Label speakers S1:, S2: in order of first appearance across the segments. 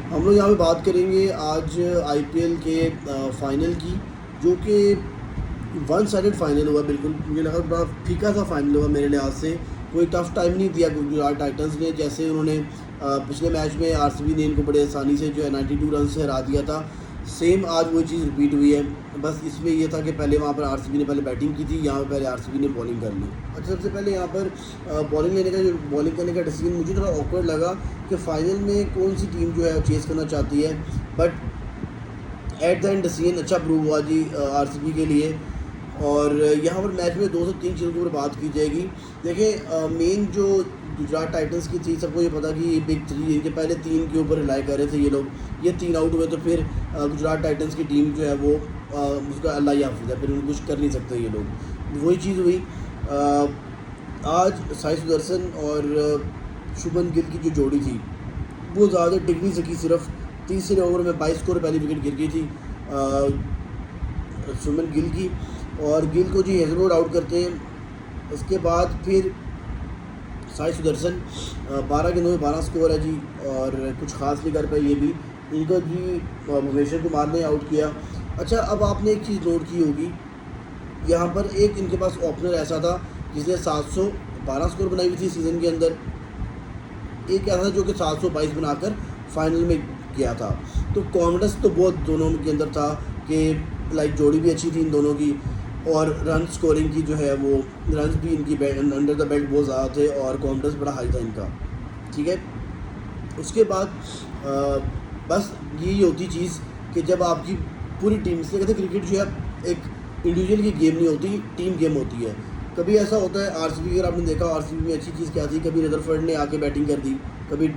S1: हम लोग यहाँ पे बात करेंगे आज आईपीएल के फाइनल की, जो कि वन साइडेड फाइनल हुआ। बिल्कुल मुझे लगा बड़ा फीका सा फाइनल हुआ मेरे लिहाज से। कोई टफ टाइम नहीं दिया गुजरात टाइटंस ने, जैसे उन्होंने पिछले मैच में आरसीबी ने इनको बड़े आसानी से जो है 92 रन से हरा दिया था। सेम आज वही चीज़ रिपीट हुई है। बस इसमें ये था कि पहले वहाँ पर आरसीबी ने पहले बैटिंग की थी, यहाँ पर पहले आरसीबी ने बॉलिंग कर ली। अच्छा, सबसे पहले यहाँ पर बॉलिंग करने का डिसीजन मुझे थोड़ा ऑकवर्ड लगा कि फ़ाइनल में कौन सी टीम जो है चेस करना चाहती है। But at the end decision अच्छा प्रूव हुआ जी आरसीबी के लिए। और यहाँ पर मैच में 2 से 3 चीज़ों के ऊपर बात की जाएगी। देखिए, मेन जो गुजरात टाइटंस की थी, सबको ये पता कि ये बिग 3 इनके पहले 3 के ऊपर रिलाई कर रहे थे ये लोग। ये 3 आउट हुए तो फिर गुजरात टाइटंस की टीम जो है वो उसका अल्लाह ही हाफिज़ है, फिर उनको कुछ कर नहीं सकते ये लोग। वही चीज़ हुई आज साई सुदर्शन और शुभमन गिल की जो जोड़ी थी वो ज़्यादा टिक नहीं सकी। सिर्फ तीसरे ओवर में 22 स्कोर पहली विकेट गिर गई थी शुभमन गिल की, और गिल को जी हेजलवुड आउट करते हैं। उसके बाद फिर साई सुदर्शन 12 गेंदों में 12 स्कोर है जी, और कुछ खास नहीं कर पाए ये भी। इनको जी भुवनेश्वर कुमार ने आउट किया। अच्छा, अब आपने एक चीज़ नोट की होगी, यहाँ पर एक इनके पास ओपनर ऐसा था जिसने 712 स्कोर बनाई हुई थी सीज़न के अंदर। एक ऐसा था जो कि 722 बनाकर फाइनल में गया था। तो कॉन्फिडेंस तो बहुत दोनों के अंदर था कि लाइक जोड़ी भी अच्छी थी इन दोनों की, और रन स्कोरिंग की जो है वो रन भी इनकी अंडर द बेल्ट बहुत ज़्यादा थे, और कॉन्फिडेंस बड़ा हाई था इनका। ठीक है, उसके बाद बस यही होती चीज़ कि जब आपकी पूरी टीम, इसलिए कहते हैं क्रिकेट जो है एक इंडिविजुअल की गेम नहीं होती, टीम गेम होती है। कभी ऐसा होता है आरसीबी, अगर आपने देखा आरसीबी में अच्छी चीज़ क्या थी, कभी रदरफर्ड ने आके बैटिंग कर दी, कभी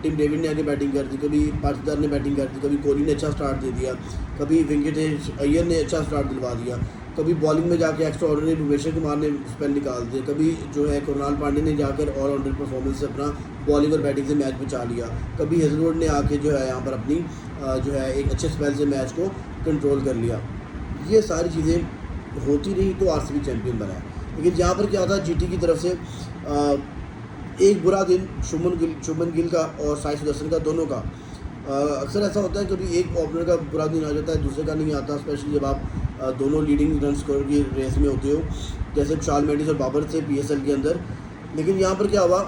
S1: टिम डेविड ने आके बैटिंग कर दी, कभी पाटीदार ने बैटिंग कर दी, कभी कोहली ने अच्छा स्टार्ट दे दिया, कभी वेंकटेश अय्यर ने अच्छा स्टार्ट दिलवा दिया, कभी बॉलिंग में जाके एक्स्ट्रा ऑर्डिनरी भुवनेश्वर कुमार ने स्पेल निकाल दिए, कभी जो है कुणाल पांडे ने जाकर ऑलराउंडर परफॉर्मेंस से अपना बॉलिंग और बैटिंग से मैच बचा लिया, कभी हेजलवुड ने आके जो है यहाँ पर अपनी जो है एक अच्छे स्पेल से मैच को कंट्रोल कर लिया। ये सारी चीज़ें होती रही तो आरसीबी चैंपियन बना। लेकिन यहाँ पर क्या था, जीटी की तरफ से एक बुरा दिन शुभमन गिल का और साई सुदर्शन का, दोनों का। अक्सर ऐसा होता है कभी एक ओपनर का बुरा दिन आ जाता है, दूसरे का नहीं आता, स्पेशली जब आप दोनों लीडिंग रन स्कोर की रेस में होते हो, जैसे विशाल मेंडिस और बाबर थे पीएसएल के अंदर। लेकिन यहाँ पर क्या हुआ,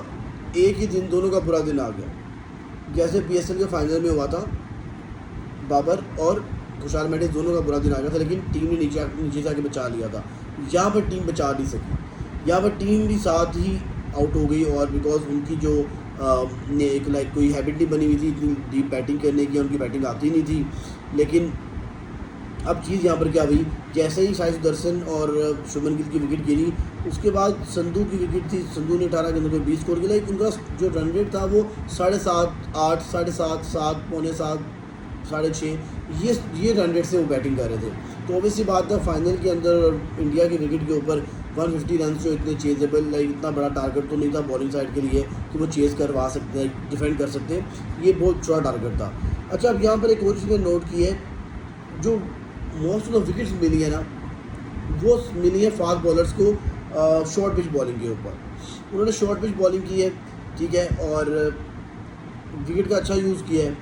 S1: एक ही दिन दोनों का बुरा दिन आ गया। जैसे पीएसएल के फाइनल में हुआ था, बाबर और विशाल मेंडिस दोनों का बुरा दिन आ गया था, लेकिन टीम ने नीचे से आके बचा लिया था। यहाँ पर टीम बचा नहीं सकी, यहाँ पर टीम भी साथ ही आउट हो गई, और बिकॉज उनकी जो ने एक लाइक कोई हैबिट नहीं बनी हुई थी इतनी डीप बैटिंग करने की, उनकी बैटिंग आती नहीं थी। लेकिन अब चीज़ यहाँ पर क्या हुई, जैसे ही साई सुदर्शन और शुभमन गिल की विकेट गिरी, उसके बाद संधू की विकेट थी। संधू ने 18 गेंदों में 20 स्कोर किया, लेकिन उनका जो रन रेट था वो 7.5, 8, 7.5, 7, पौने 7, 6.5, ये रन रेट से वो बैटिंग कर रहे थे। तो ऑब्वियसली बात है, फाइनल के अंदर इंडिया की विकेट के ऊपर 150 रन जो इतने चेजेबल, लाइक इतना बड़ा टारगेट तो नहीं था बॉलिंग साइड के लिए कि वो चेज़ करवा सकते हैं, डिफेंड कर सकते हैं। ये बहुत छोटा टारगेट था। अच्छा, अब यहाँ पर एक और चीज़ मैंने नोट की है, जो मोस्ट ऑफ द विकेट्स मिली है ना, वो मिली है फास्ट बॉलर्स को शॉर्ट पिच बॉलिंग के ऊपर। उन्होंने शॉर्ट पिच बॉलिंग की है, ठीक है, और विकेट का अच्छा यूज़ किया है,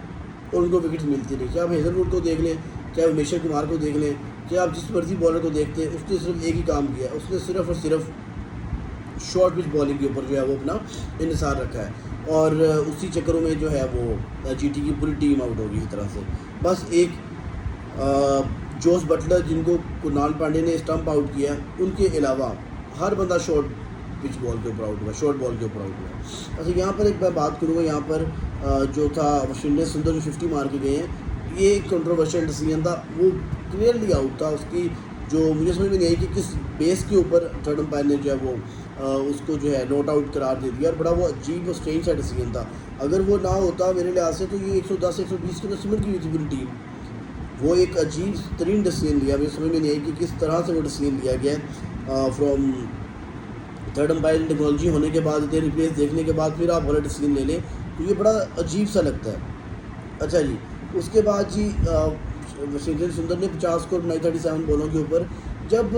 S1: और उनको विकेट्स मिलती रही। चाहे आप हेजलवुड को देख लें, चाहे भुवनेश्वर कुमार को देख लें, चाहे आप जिस मर्जी बॉलर को देखते हैं, उसने सिर्फ एक ही काम किया है, उसने सिर्फ और सिर्फ शॉर्ट पिच बॉलिंग के ऊपर जो है वो अपना इन्हिसार रखा है, और उसी चक्करों में जो है वो जीटी की पूरी टीम आउट होगी इस तरह से। बस एक जोस बटलर, जिनको कुणाल पांडे ने स्टंप आउट किया, उनके अलावा हर बंदा शॉर्ट पिच बॉल के ऊपर आउट हुआ, शॉर्ट बॉल के ऊपर आउट हुआ। अच्छा, यहाँ पर एक मैं बात करूँगा, यहाँ पर जो था वाशिंगटन सुंदर जो 50 मार के गए हैं, ये एक कंट्रोवर्शियल डिसीजन था, वो क्लियरली आउट था। उसकी जो मुझे समझ में नहीं आई कि किस बेस के ऊपर थर्ड अंपायर ने जो है वो उसको जो है नॉट आउट करार दे दिया, और बड़ा वो अजीब और स्ट्रेंज सा डिसीजन था। अगर वो ना होता मेरे लिहाज से, तो ये 110 120 के अंदर सिमट की हुई थी पूरी टीम। वो एक अजीब तरीन डिसीजन लिया, मुझे समझ में नहीं आई कि किस तरह से वो डिसीजन लिया गया। फ्रॉम थर्ड अंपायर टेक्नोलॉजी होने के बाद, इतने रिप्लेस देखने के बाद फिर आप गलत डिसीजन ले लें, तो ये बड़ा अजीब सा लगता है। अच्छा जी, उसके बाद जी वाशिंगटन सुंदर ने 50 स्कोर बनाई 37 बॉलों के ऊपर। जब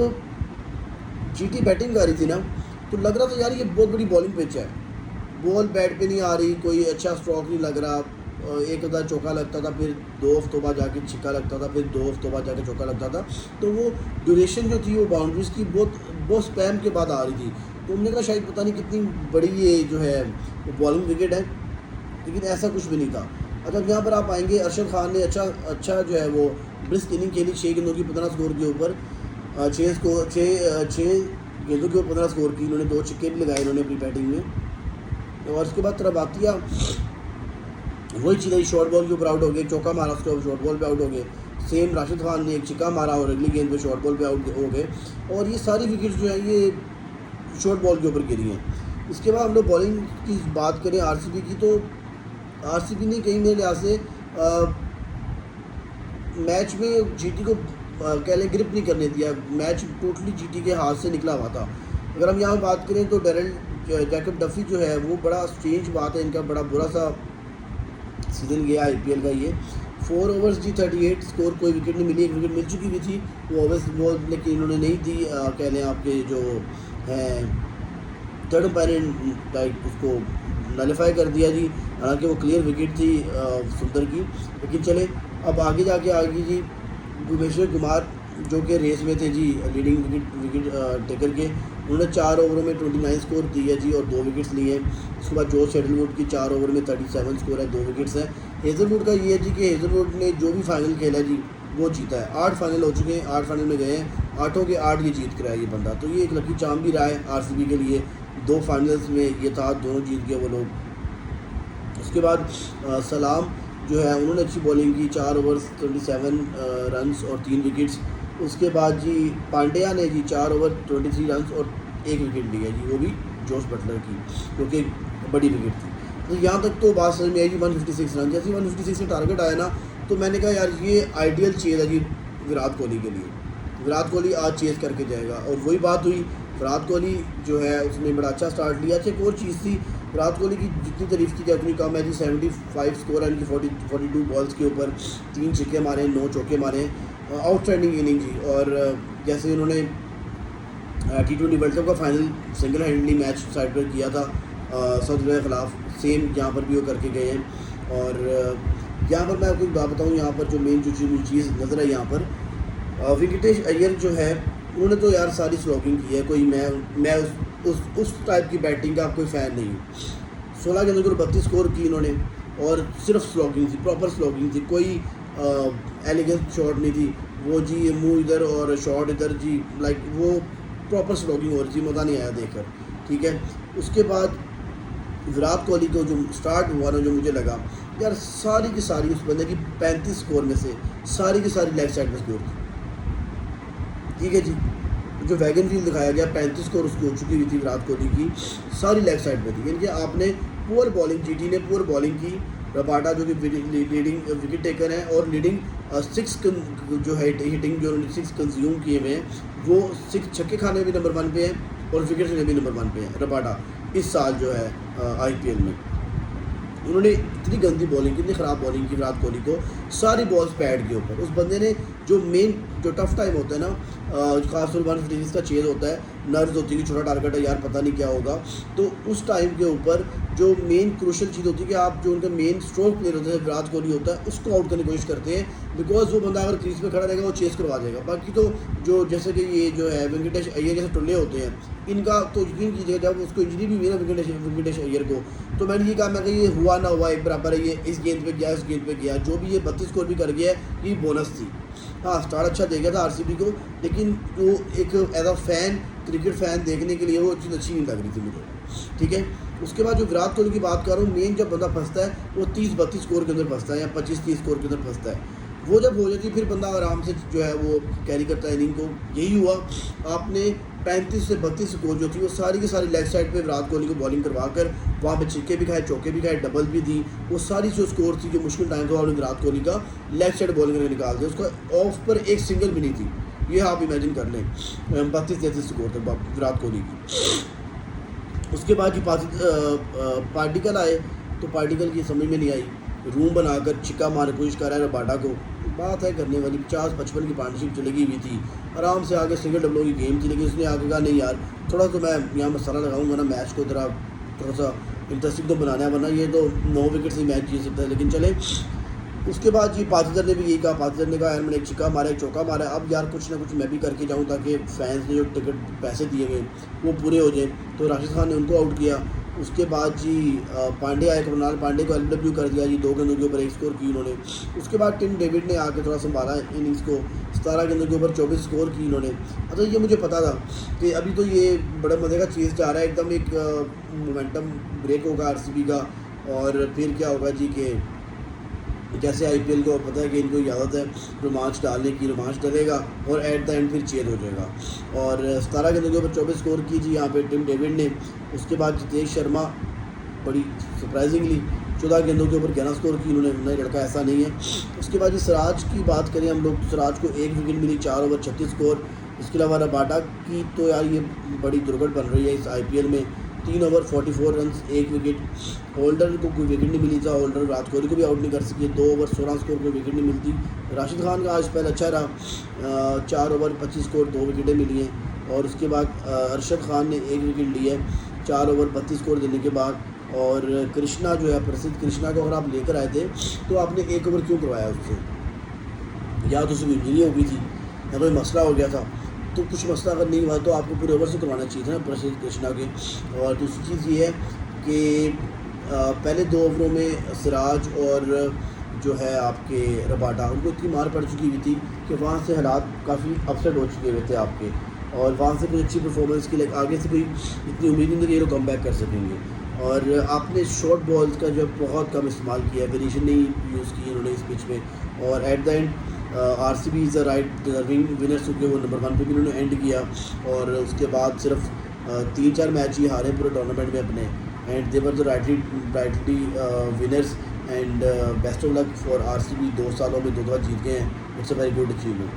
S1: जीटी बैटिंग कर रही थी ना, तो लग रहा था यार ये बहुत बड़ी बॉलिंग पिच है, बॉल बैट पे नहीं आ रही, कोई अच्छा स्ट्रोक नहीं लग रहा, एक हफ्ता चौका लगता था, फिर 2 हफ्तों बाद जाके छिक्का लगता था, फिर 2 हफ्तों बाद जाके चौका लगता था। तो वो ड्यूरेशन जो थी वो बाउंड्रीज़ की बहुत स्पैम के बाद आ रही थी। तो हमने कहा शायद पता नहीं कितनी बड़ी ये जो है वो बॉलिंग विकेट है, लेकिन ऐसा कुछ भी नहीं था। अच्छा, यहाँ पर आप आएंगे, अरशद खान ने अच्छा जो है वो ब्रिस्क इनिंग खेली 6 गेंदों की 15 स्कोर के ऊपर, 6 गेंदों के ऊपर 15 स्कोर की। इन्होंने 2 छक्के भी लगाए इन्होंने अपनी बैटिंग में। और उसके बाद तरफ आतिया वही चीज़ है, शॉर्ट बॉल के ऊपर आउट हो गए, चौका मारा उसके ऊपर शॉर्ट बॉल पे आउट हो गए। सेम राशिद खान ने एक छिक्का मारा और अगली गेंद पे शॉर्ट बॉल पे आउट हो गए। और ये सारी विकेट्स जो है ये शॉर्ट बॉल के ऊपर गिरी हैं। इसके बाद हम लोग बॉलिंग की बात करें आरसीबी की, तो आरसीबी ने कहीं मेरे लिहाज से मैच में जीटी को कह लें ग्रिप नहीं करने दिया। मैच टोटली जीटी के हाथ से निकला हुआ था। अगर हम यहाँ बात करें तो डेरिल जैकब डफी जो है वो बड़ा स्ट्रेंज बात है, इनका बड़ा बुरा सा सीजन गया आईपीएल का। ये 4 ओवर्स जी 38 स्कोर, कोई विकेट नहीं मिली। एक विकेट मिल चुकी भी थी वो ओवर्स वो, लेकिन इन्होंने नहीं दी। कह लें आपके जो है थर्ड अंपायर ने उसको नलीफाई कर दिया जी, हालांकि वो क्लियर विकेट थी सुंदर की। लेकिन चले अब आगे जाके आगे जी भुवनेश्वर कुमार जो कि रेस में थे जी लीडिंग विकेट टेकर के, उन्होंने 4 ओवरों में 29 स्कोर दिए जी और 2 विकेट्स लिए। उसके बाद जोश हेजलवुड की 4 ओवर में 37 स्कोर है, 2 विकेट्स हैं। हेजलवुड का ये है जी कि हेजलवुड ने जो भी फाइनल खेला जी वो जीता है। 8 फाइनल हो चुके हैं, 8 फाइनल में गए हैं, 8 के 8 ये जीत कर आया ये बंदा। तो ये एक लकी चाम भी रहा है आरसीबी के लिए। 2 फाइनल्स में ये था, दोनों जीत गए वो लोग। उसके बाद सलाम जो है उन्होंने अच्छी बॉलिंग की, 4 ओवर्स 27 रन्स और 3 विकेट्स। उसके बाद जी पांड्या ने जी 4 ओवर 23 रन्स और 1 विकेट लिया जी, वो भी जोश बटलर की, क्योंकि बड़ी विकेट थी। तो यहाँ तक तो बात समझ में आई जी 156 रन। जैसे 156 से टारगेट आया ना, तो मैंने कहा यार ये आइडियल चेज़ है जी विराट कोहली के लिए। विराट कोहली आज चेज़ करके जाएगा, और वही बात हुई। विराट कोहली जो है उसने बड़ा अच्छा स्टार्ट लिया। अच्छा, एक और चीज़ थी विराट कोहली की, जितनी तारीफ की जाए उतनी कम है जी। 75 स्कोर है इनकी 42 बॉल्स के ऊपर, 3 छक्के मारे, 9 चौके मारे, आउटस्टैंडिंग इनिंग जी। और जैसे उन्होंने T20 वर्ल्ड कप का फाइनल सिंगल हैंडली मैच साइड पर किया था साउथ अफ्रीका के ख़िलाफ़, सेम यहाँ पर भी वो करके गए हैं। और यहाँ पर मैं आपको एक बात बताऊँ, यहाँ पर जो मेन जो चीज़ नज़र है यहाँ पर, वेंकटेश अय्यर जो है उन्होंने तो यार सारी स्लॉगिंग की है। कोई मैं उस टाइप की बैटिंग का कोई फ़ैन नहीं हूँ। 16 के अंदर 32 स्कोर की इन्होंने, और सिर्फ स्लॉगिंग थी, प्रॉपर स्लॉगिंग थी, कोई एलिगेंस शॉट नहीं थी। वो जी मुंह इधर और शॉट इधर जी, लाइक वो प्रॉपर स्लॉगिंग हो रही थी, मज़ा नहीं आया देखकर, ठीक है। उसके बाद विराट कोहली को जो स्टार्ट हुआ ना, जो मुझे लगा यार सारी की सारी उस बंदे की 35 स्कोर में से सारी की सारी लेफ्ट साइड में स्कोर थी, ठीक है जी। जो वैगन व्हील दिखाया गया 35 स्कोर उसकी हो चुकी हुई थी विराट कोहली की, सारी लेफ्ट साइड पे थी। यानी कि आपने पुअर बॉलिंग, जीटी ने पुअर बॉलिंग की। रबाडा जो कि लीडिंग विकेट टेकर है और लीडिंग 6 जो है हिटिंग जो 6 कंज्यूम किए हुए हैं, वो 6 छक्के खाने भी नंबर 1 पे हैं और विकेट से भी नंबर 1 पे हैं रबाडा इस साल जो है आईपीएल में। उन्होंने इतनी गंदी बॉलिंग की, इतनी ख़राब बॉलिंग की विराट कोहली को, सारी बॉल्स पैड के ऊपर। उस बंदे ने जो मेन जो टफ टाइम होता है ना, खासतौर 156 का चेज़ होता है, नर्व्स होती है कि छोटा टारगेट है यार पता नहीं क्या होगा, तो उस टाइम के ऊपर जो मेन क्रूशल चीज़ होती है कि आप जो उनका मेन स्ट्रोक प्लेयर होता है विराट कोहली होता है, उसको आउट करने की कोशिश करते हैं। बिकॉज वो बंदा अगर क्रीज पे खड़ा रहेगा वो चेस करवा देगा। बाकी तो जो जैसे कि ये जो है वेंकटेश अय्यर जैसे टुल्ले होते हैं, इनका तो यकीन कीजिएगा जब उसको इंजरी भी हुई ना वेंकटेश अय्यर को, तो मैंने ये कहा मैं कि ये हुआ ना हुआ एक बराबर है, ये इस गेंद पे गया इस गेंद पे गया, जो भी ये 32 स्कोर भी कर गया है ये बोनस थी। हाँ, स्टार्ट अच्छा दे गया था आरसीबी को, लेकिन वो एक as a fan, cricket fan देखने के लिए वो चीज़ अच्छी नहीं लग रही थी मुझे, ठीक है। उसके बाद जो विराट कोहली की बात कर रहा हूँ, मेन जब बंदा फंसता है वो 30-32 स्कोर के अंदर फंसता है या 25-30 स्कोर के अंदर फंसता है। वो जब हो जाती है फिर बंदा आराम से जो है वो कैरी करता है इनिंग को। यही हुआ, आपने 35 से 32 स्कोर जो थी वो सारी की सारी लेग साइड पे विराट कोहली को बॉलिंग करवा कर वहाँ पे छक्के भी खाए, चौके भी खाए, डबल भी दी। वो सारी जो स्कोर थी, जो मुश्किल टाइम था विराट कोहली का, लेग साइड बॉलिंग करके निकाल दिया। उसका ऑफ पर एक सिंगल भी नहीं थी। ये आप इमेजिन कर लें, 32-33 स्कोर थे विराट कोहली की। उसके बाद जी पार्टिकल आए, तो पार्टिकल की समझ में नहीं आई, रूम बनाकर छिक्का मारने की कोशिश कर रहा है रबाडा को। बात है करने वाली, 50-55 की पार्टनरशिप चलेगी हुई थी, आराम से आगे सिंगल डबलों की गेम थी, लेकिन उसने आगे कहा नहीं यार थोड़ा तो मैं यहाँ मसाला लगाऊंगा ना मैच को, थोड़ा सा इंटरेस्टिंग तो बनाना है, वरना ये तो 9 विकेट से मैच जीत सकता है। लेकिन चले, उसके बाद जी पाकिस्तान ने भी यही कहा, पाकिस्तान ने कहा यार मैंने एक छिक्का मारा, एक चौका मारा, अब यार कुछ ना कुछ मैं भी करके जाऊँ ताकि फैंस ने जो टिकट पैसे दिए गए वो पूरे हो जाए। तो राशिद खान ने उनको आउट किया। उसके बाद जी पांडे आए, कृणाल पांडे को एलबीडब्ल्यू कर दिया जी, 2 गेंदों के ऊपर 1 स्कोर की उन्होंने। उसके बाद टिम डेविड ने आके थोड़ा संभाला इनिंग्स को, 17 गेंदों के ऊपर 24 स्कोर की इन्होंने। अच्छा ये मुझे पता था कि अभी तो ये बड़ा मज़े का चीज़ जा रहा है, एकदम एक मोमेंटम ब्रेक होगा आरसीबी का, और फिर क्या होगा जी कि जैसे आईपीएल को पता है कि इनको आदत है रोमांच डालने की, रोमांच डलेगा और एट द एंड फिर चेंज हो जाएगा। और 17 गेंदों के ऊपर 24 स्कोर की जी यहाँ पे टिम डेविड ने। उसके बाद जितेश शर्मा बड़ी सरप्राइजिंगली 14 गेंदों के ऊपर 11 स्कोर की उन्होंने, नया लड़का ऐसा नहीं है। उसके बाद सिराज की बात करें हम लोग, सिराज को 1 विकेट मिली, 4 ओवर 36 स्कोर। इसके अलावा रबाडा की तो यार ये बड़ी दुर्घट बन रही है इस आईपीएल में, 3 ओवर 44 रन, 1 विकेट। होल्डर को कोई विकेट नहीं मिली था, होल्डर विराट कोहली को भी आउट नहीं कर सके, 2 ओवर 16 स्कोर, कोई विकेट नहीं मिलती। राशिद खान का आज पहले अच्छा रहा, 4 ओवर 25 स्कोर, 2 विकेटें मिली हैं। और उसके बाद अरशद खान ने 1 विकेट ली है 4 ओवर 32 स्कोर देने के बाद। और कृष्णा जो है, प्रसिद्ध कृष्णा को अगर आप लेकर आए थे तो आपने 1 ओवर क्यों करवाया उससे? या तो उसकी इंजरी हो गई थी या कोई मसला हो गया था, तो कुछ मसला अगर नहीं हुआ तो आपको पूरे ओवर से करवाना चाहिए था ना प्रसिद्ध कृष्णा के। और दूसरी चीज़ ये है कि पहले 2 ओवरों में सिराज और जो है आपके रबाडा, उनको इतनी मार पड़ चुकी हुई थी कि वहाँ से हालात काफ़ी अपसेट हो चुके हुए थे आपके, और वहाँ से कोई अच्छी परफॉर्मेंस के लिए आगे से कोई इतनी उम्मीद नहीं थी कि ये लोग कम बैक कर सकेंगे। और आपने शॉर्ट बॉल्स का जो बहुत कम इस्तेमाल किया, वेरिएशन नहीं यूज़ की उन्होंने इस पिच में। और at the end RCB is a right deserving winner, क्योंकि वो नंबर 1 पे भी उन्होंने एंड किया। और उसके बाद सिर्फ 3-4 मैच ही हारे पूरे टूर्नामेंट में अपने, and they were the rightly winners. And best of luck for RCB, 2 सालों में 2 बार जीत गए हैं, it's a very good achievement.